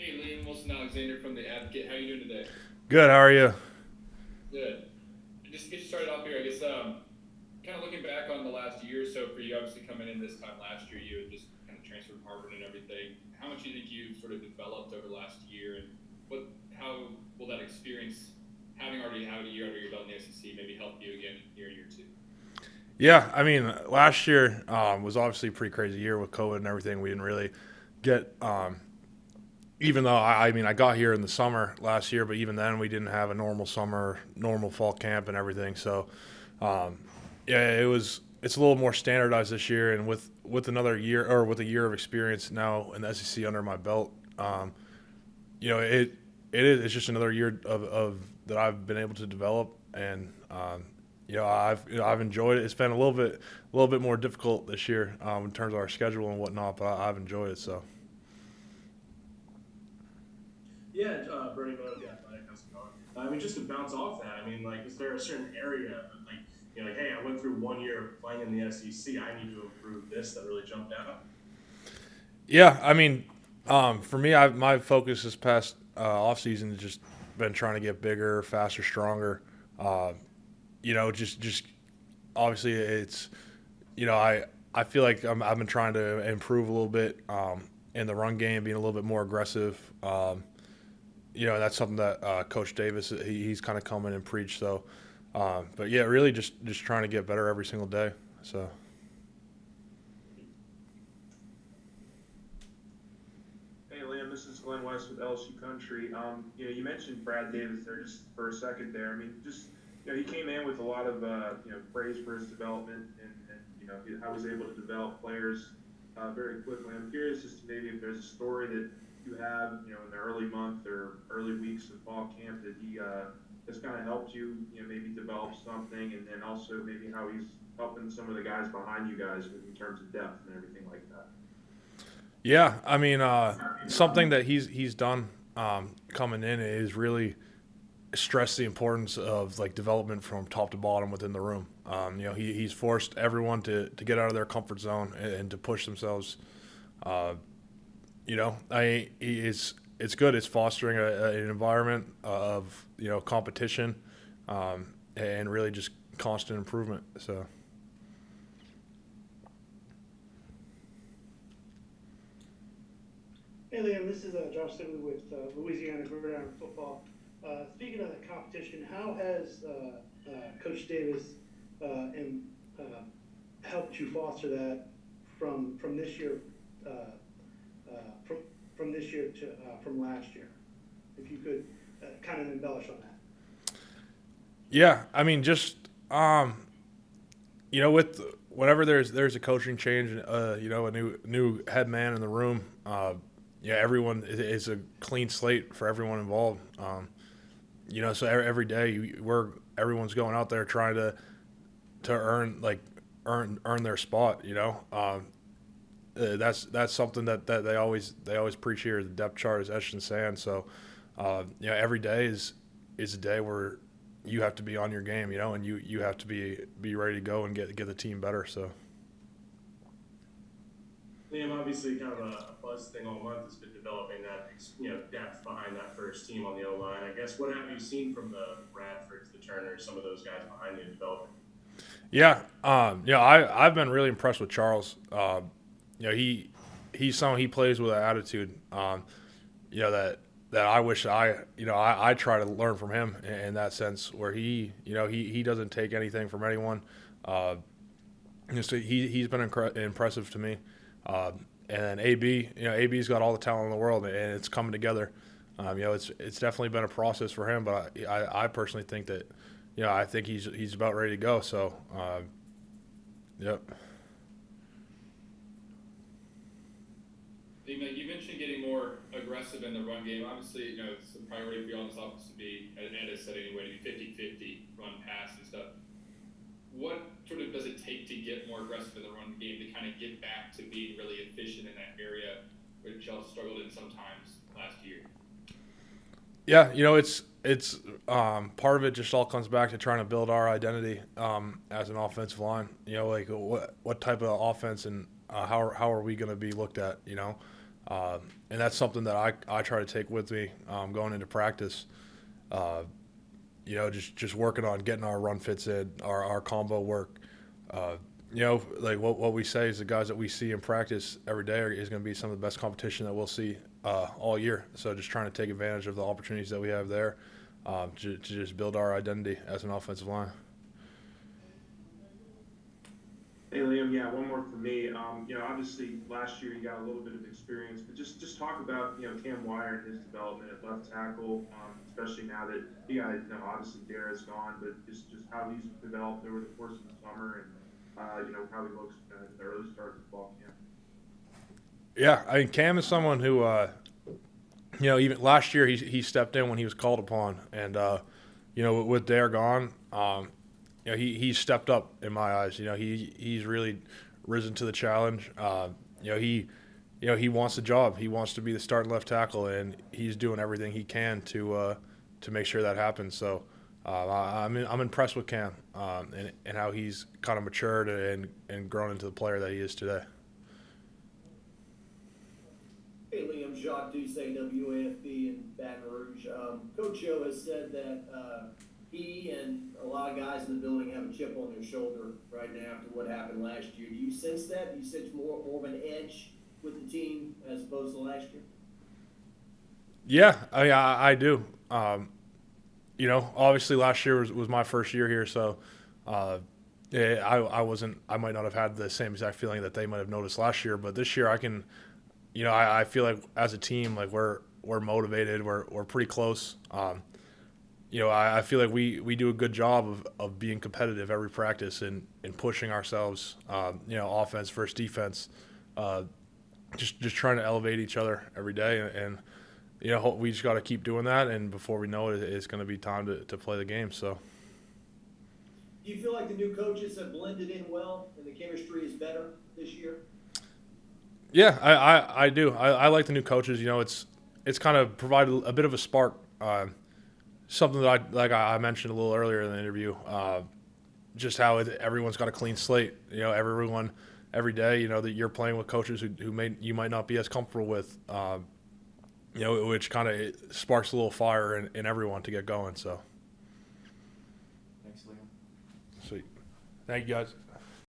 Hey, Liam Wilson Alexander from the Advocate. How you doing today? Good. How are you? Good. Just to get you started off here, I guess kind of looking back on the last year or so for you, obviously coming in this time last year, you had just kind of transferred from Harvard and everything. How much do you think you've sort of developed over the last year, and how will that experience, having already had a year under your belt in the SEC, maybe help you again here in year two? Yeah, I mean, last year was obviously a pretty crazy year with COVID and everything. We didn't really get, even though I mean, I got here in the summer last year, but even then we didn't have a normal summer, normal fall camp and everything. So, um, yeah, it's a little more standardized this year, and with another year or with a year of experience now in the SEC under my belt, um, it's just another year of that I've been able to develop, and I've enjoyed it. It's been a little bit more difficult this year in terms of our schedule and whatnot, but I've enjoyed it. So Yeah, Bernie Mo, the Athletic, how's it going? I mean, just to bounce off that, I mean, like, is there a certain area that, like, hey, I went through 1 year playing in the SEC, I need to improve this that really jumped out? yeah, I mean, for me, my focus this past off season has just been trying to get bigger, faster, stronger. Uh, just obviously it's I feel like I've been trying to improve a little bit in the run game, being a little bit more aggressive. That's something that Coach Davis he's kind of come in and preached. So, but yeah, really just trying to get better every single day. So Hey Liam, this is Glenn West with LSU Country. You mentioned Brad Davis there just for a second there. I mean, just he came in with a lot of praise for his development and how he's able to develop players very quickly. I'm curious as to maybe if there's a story that you have in the early month or early weeks of fall camp that he has kind of helped you maybe develop something, and then also maybe how he's helping some of the guys behind you guys in terms of depth and everything like that. yeah, I mean, something that he's done coming in is really stress the importance of like development from top to bottom within the room. He's forced everyone to get out of their comfort zone and to push themselves. Uh, it's good. It's fostering an environment of competition and really just constant improvement. So Hey Liam, this is Josh Sibley with Louisiana Gridiron Football. Speaking of the competition, how has Coach Davis and, helped you foster that from this year uh, from this year to from last year? If you could kind of embellish on that. yeah, I mean, just with whenever there's a coaching change, a new head man in the room, yeah, everyone is a clean slate for everyone involved. So every day everyone's going out there trying to earn their spot. That's something that they always preach here. The depth chart is etched in sand. So every day is a day where you have to be on your game, and you have to be ready to go and get the team better. So Liam, obviously, kind of a buzz thing all month has been developing that depth behind that first team on the O line. I guess what have you seen from the Bradfords, the Turners, some of those guys behind you developing? yeah, I've been really impressed with Charles. He's someone he plays with an attitude. That I wish I try to learn from him in that sense where he doesn't take anything from anyone. Uh, so he's been impressive to me. Uh, and then AB's got all the talent in the world, and it's coming together. It's definitely been a process for him, but I personally think that I think he's about ready to go. So yep. You mentioned getting more aggressive in the run game. Obviously, it's a priority for you on this offense to be, and Ed has said anyway, to be 50-50 run pass and stuff. What sort of does it take to get more aggressive in the run game to kind of get back to being really efficient in that area, which y'all struggled in sometimes last year? Yeah, it's part of it just all comes back to trying to build our identity as an offensive line. Like what type of offense and how are we going to be looked at? And that's something that I try to take with me going into practice. Just working on getting our run fits in, our combo work. Like what we say is the guys that we see in practice every day is going to be some of the best competition that we'll see all year. So just trying to take advantage of the opportunities that we have there to just build our identity as an offensive line. Hey Liam, yeah, one more for me. Obviously last year you got a little bit of experience, but just talk about Cam Wire and his development at left tackle, especially now that you got obviously Dara's gone, but just how he's developed over the course of the summer and how he looks at the early start of the fall camp. Yeah, I mean Cam is someone who even last year he stepped in when he was called upon, and with Dare gone. He's stepped up in my eyes. He's really risen to the challenge. He wants the job. He wants to be the starting left tackle, and he's doing everything he can to make sure that happens. So I'm impressed with Cam and how he's kind of matured and grown into the player that he is today. Hey Liam, Jacques Doucet, WAFB in Baton Rouge. Coach Joe has said that he and a lot of guys in the building have a chip on their shoulder right now after what happened last year. Do you sense that? Do you sense more of an edge with the team as opposed to last year? Yeah, I do. Obviously last year was my first year here, so I might not have had the same exact feeling that they might have noticed last year, but this year I can, I feel like as a team, like we're motivated, we're pretty close. I feel like we do a good job of being competitive every practice and pushing ourselves, offense versus defense, just trying to elevate each other every day. And we just got to keep doing that. And before we know it, it's going to be time to play the game. So. Do you feel like the new coaches have blended in well and the chemistry is better this year? Yeah, I do. I like the new coaches. It's kind of provided a bit of a spark. Something that I mentioned a little earlier in the interview, just how everyone's got a clean slate. Everyone every day. That you're playing with coaches who you might not be as comfortable with. Which kind of sparks a little fire in everyone to get going. So. Thanks, Liam. Sweet. Thank you guys.